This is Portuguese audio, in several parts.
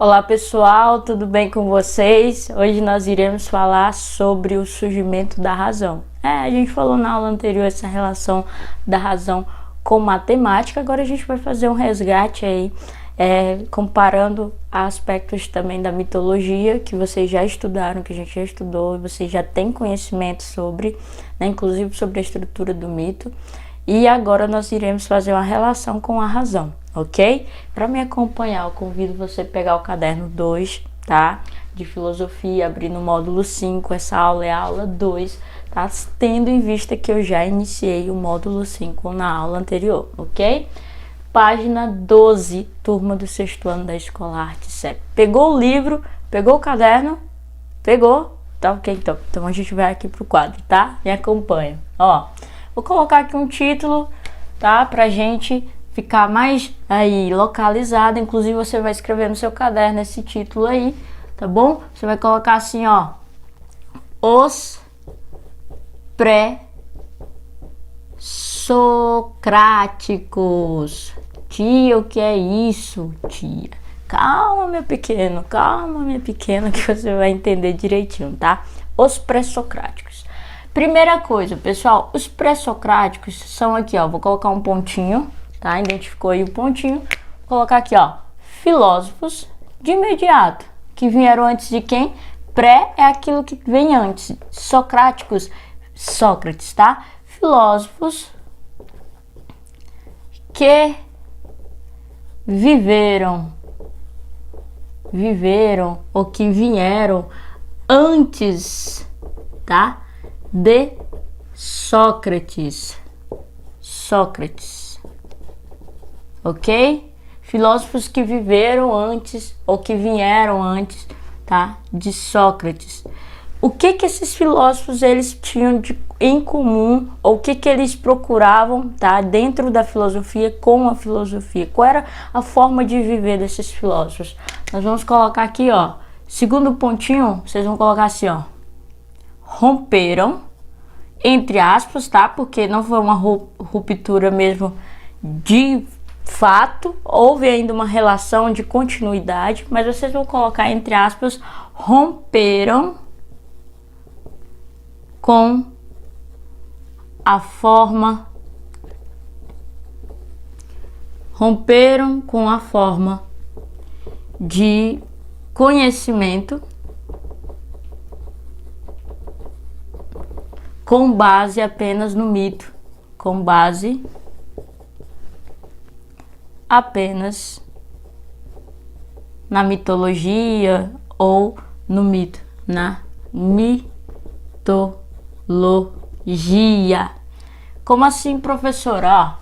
Olá pessoal, tudo bem com vocês? Hoje nós iremos falar sobre o surgimento da razão. A gente falou na aula anterior essa relação da razão com matemática, agora a gente vai fazer um resgate aí, comparando aspectos também da mitologia que vocês já estudaram, que a gente já estudou, vocês já têm conhecimento sobre, né, inclusive sobre a estrutura do mito. E agora nós iremos fazer uma relação com a razão, ok? Para me acompanhar, eu convido você a pegar o caderno 2, tá? De filosofia, abrir no módulo 5, essa aula é a aula 2, tá? Tendo em vista que eu já iniciei o módulo 5 na aula anterior, ok? Página 12, turma do 6º ano da Escola Arte CEP. Pegou o livro? Pegou o caderno? Pegou? Tá ok, então. Então a gente vai aqui pro quadro, tá? Me acompanha. Ó, vou colocar aqui um título, tá? Pra gente ficar mais aí localizado. Inclusive você vai escrever no seu caderno esse título aí, tá bom? Você vai colocar assim, ó: Os pré-socráticos. Tia, o que é isso, tia? Calma, meu pequeno, calma, minha pequena, que você vai entender direitinho, tá? Os pré-socráticos. Primeira coisa, pessoal, os pré-socráticos são aqui, ó, vou colocar um pontinho, tá? Identificou aí o pontinho. Vou colocar aqui, ó, filósofos de imediato, que vieram antes de quem? Pré é aquilo que vem antes. Socráticos, Sócrates, tá? Filósofos que viveram ou que vieram antes, tá? De Sócrates, ok? Filósofos que viveram antes ou que vieram antes, tá? De Sócrates. O que esses filósofos eles tinham em comum, ou o que eles procuravam, tá? Dentro da filosofia, com a filosofia. Qual era a forma de viver desses filósofos? Nós vamos colocar aqui, ó, segundo pontinho, vocês vão colocar assim, ó: romperam, entre aspas, tá? Porque não foi uma ruptura mesmo de fato, houve ainda uma relação de continuidade, mas vocês vão colocar entre aspas: romperam com a forma de conhecimento com base apenas no mito, com base apenas na mitologia ou no mito, na mitologia. Como assim, professora?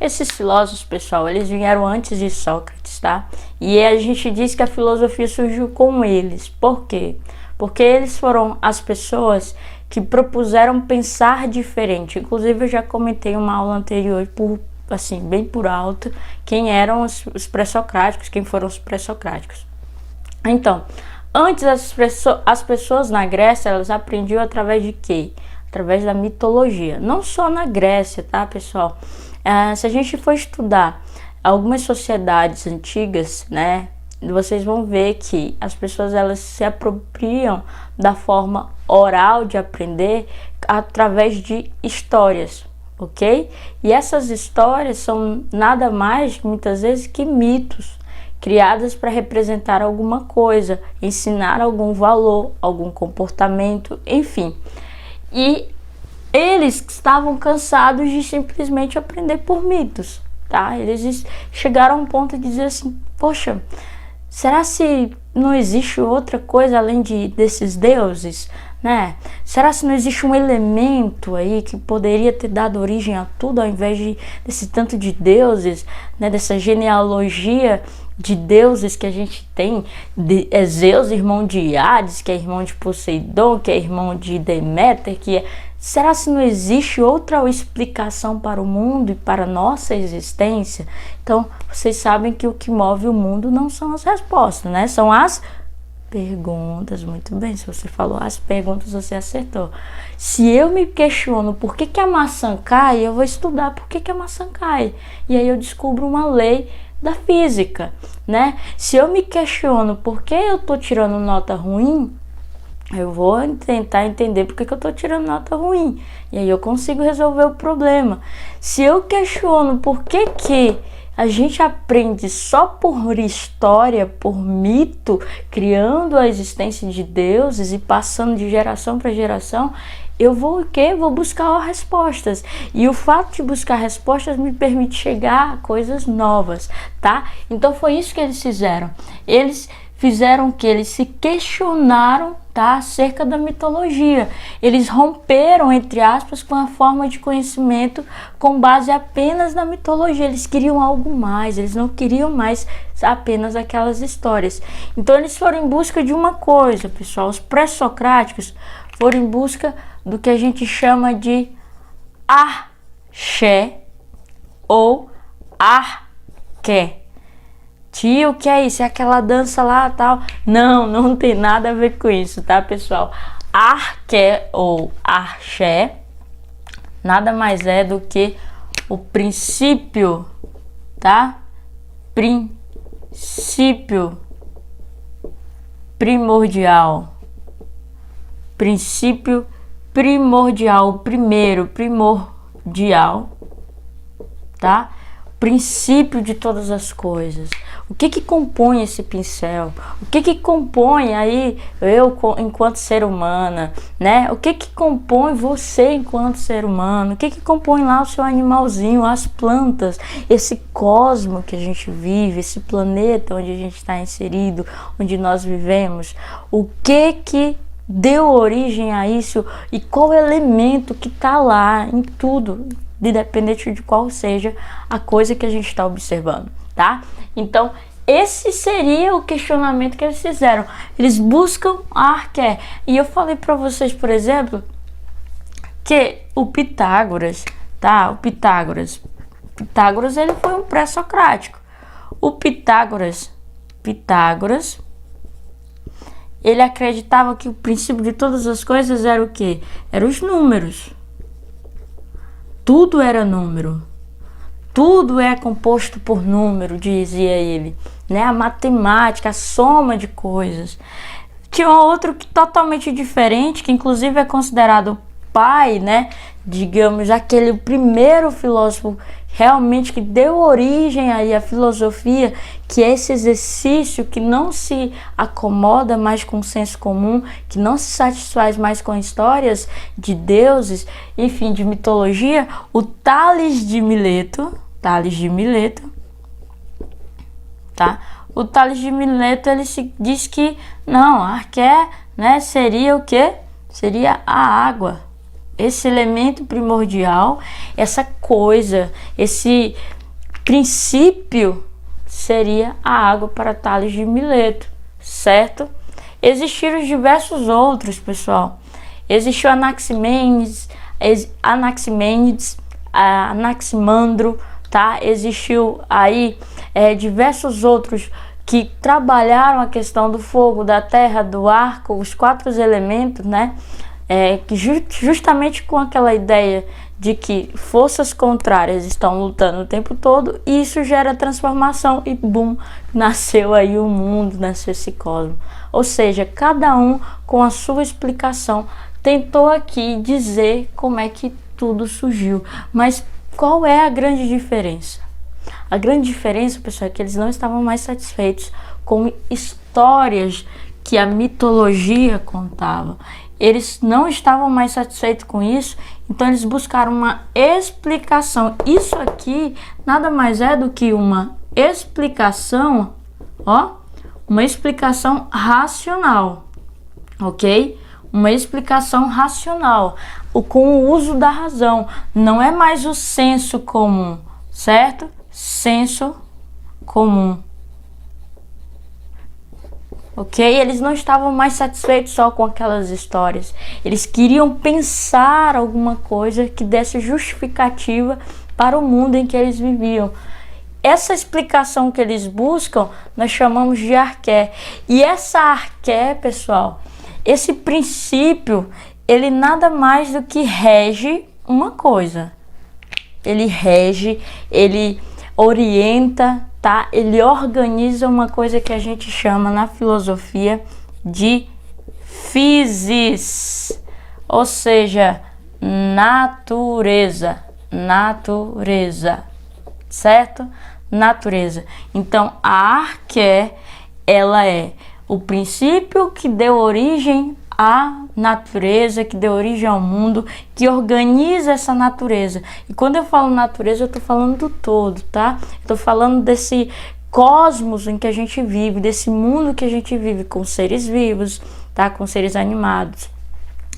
Esses filósofos, pessoal, eles vieram antes de Sócrates, tá? E a gente diz que a filosofia surgiu com eles. Por quê? Porque eles foram as pessoas que propuseram pensar diferente. Inclusive, eu já comentei uma aula anterior, bem por alto, quem eram os pré-socráticos, quem foram os pré-socráticos. Então, antes as pessoas na Grécia, elas aprendiam através de quê? Através da mitologia. Não só na Grécia, tá, pessoal? Se a gente for estudar algumas sociedades antigas, né, vocês vão ver que as pessoas elas se apropriam da forma oral de aprender através de histórias, ok? E essas histórias são nada mais, muitas vezes, que mitos criadas para representar alguma coisa, ensinar algum valor, algum comportamento, enfim. E eles estavam cansados de simplesmente aprender por mitos, tá? Eles chegaram a um ponto de dizer assim: poxa, será se não existe outra coisa além desses deuses, né? Será se não existe um elemento aí que poderia ter dado origem a tudo ao invés desse tanto de deuses, né? Dessa genealogia de deuses que a gente tem, Zeus, irmão de Hades, que é irmão de Poseidon, que é irmão de Deméter, será se não existe outra explicação para o mundo e para a nossa existência? Então, vocês sabem que o que move o mundo não são as respostas, né? São as perguntas. Muito bem, se você falou as perguntas, você acertou. Se eu me questiono por que a maçã cai, eu vou estudar por que a maçã cai. E aí eu descubro uma lei da física, né? Se eu me questiono por que eu tô tirando nota ruim, eu vou tentar entender por que eu tô tirando nota ruim. E aí eu consigo resolver o problema. Se eu questiono por que a gente aprende só por história, por mito, criando a existência de deuses e passando de geração para geração, eu vou o quê? Vou buscar respostas. E o fato de buscar respostas me permite chegar a coisas novas, tá? Então foi isso que eles fizeram. Eles fizeram que eles se questionaram, tá, acerca da mitologia. Eles romperam, entre aspas, com a forma de conhecimento com base apenas na mitologia. Eles queriam algo mais, eles não queriam mais apenas aquelas histórias. Então eles foram em busca de uma coisa, pessoal. Os pré-socráticos foram em busca do que a gente chama de axé ou arqué. Tio, o que é isso? É aquela dança lá tal? Não, não tem nada a ver com isso, tá, pessoal? Arqué ou axé nada mais é do que o princípio, tá? Princípio primordial. Princípio primordial, o primeiro primordial, tá? Princípio de todas as coisas. O que compõe esse pincel? O que compõe aí eu enquanto ser humana, né? O que compõe você enquanto ser humano? O que compõe lá o seu animalzinho, as plantas, esse cosmo que a gente vive, esse planeta onde a gente está inserido, onde nós vivemos? O que deu origem a isso e qual elemento que está lá em tudo, independente de qual seja a coisa que a gente está observando, tá? Então, esse seria o questionamento que eles fizeram. Eles buscam a arqué. E eu falei para vocês, por exemplo, que o Pitágoras, tá? O Pitágoras, ele foi um pré-socrático. O Pitágoras, ele acreditava que o princípio de todas as coisas era o quê? Eram os números. Tudo era número. Tudo é composto por número, dizia ele, né? A matemática, a soma de coisas. Tinha outro que totalmente diferente, que inclusive é considerado pai, né? Digamos, aquele primeiro filósofo realmente que deu origem aí à filosofia, que é esse exercício que não se acomoda mais com o senso comum, que não se satisfaz mais com histórias de deuses, enfim, de mitologia, o Tales de Mileto, tá? O Tales de Mileto, ele diz que não, a arqué, né, seria o quê? Seria a água. Esse elemento primordial, essa coisa, esse princípio seria a água para Tales de Mileto, certo? Existiram diversos outros, pessoal. Existiu Anaximênides, Anaximandro, tá? Existiu aí diversos outros que trabalharam a questão do fogo, da terra, do ar, os 4 elementos, né? Que justamente com aquela ideia de que forças contrárias estão lutando o tempo todo, e isso gera transformação e bum, nasceu aí o mundo, nasceu esse cosmos. Ou seja, cada um com a sua explicação tentou aqui dizer como é que tudo surgiu. Mas qual é a grande diferença? A grande diferença, pessoal, é que eles não estavam mais satisfeitos com histórias que a mitologia contava. Eles não estavam mais satisfeitos com isso, então eles buscaram uma explicação. Isso aqui nada mais é do que uma explicação, uma explicação racional, ok? Uma explicação racional, com o uso da razão. Não é mais o senso comum, certo? Senso comum. Ok? Eles não estavam mais satisfeitos só com aquelas histórias. Eles queriam pensar alguma coisa que desse justificativa para o mundo em que eles viviam. Essa explicação que eles buscam, nós chamamos de arqué. E essa arqué, pessoal, esse princípio, ele nada mais do que rege uma coisa. Ele rege, ele orienta, tá? Ele organiza uma coisa que a gente chama na filosofia de physis, ou seja, natureza, certo? Natureza. Então, a arqué, ela é o princípio que deu origem à natureza, que deu origem ao mundo, que organiza essa natureza. E quando eu falo natureza, eu tô falando do todo, tá? Eu tô falando desse cosmos em que a gente vive, desse mundo que a gente vive com seres vivos, tá? Com seres animados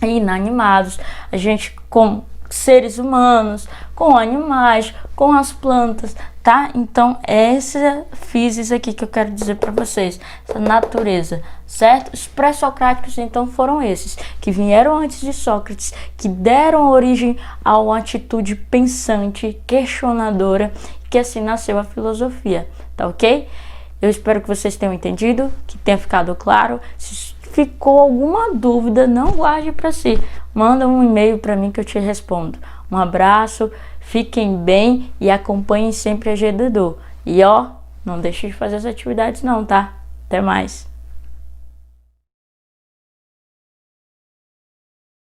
e inanimados, a gente com seres humanos, com animais, com as plantas, tá? Então, essa physis aqui que eu quero dizer para vocês, essa natureza, certo? Os pré-socráticos, então, foram esses, que vieram antes de Sócrates, que deram origem a uma atitude pensante, questionadora, que assim nasceu a filosofia, tá ok? Eu espero que vocês tenham entendido, que tenha ficado claro. Se ficou alguma dúvida, não guarde para si. Manda um e-mail para mim que eu te respondo. Um abraço, fiquem bem e acompanhem sempre a GDDU. E ó, não deixe de fazer as atividades não, tá? Até mais.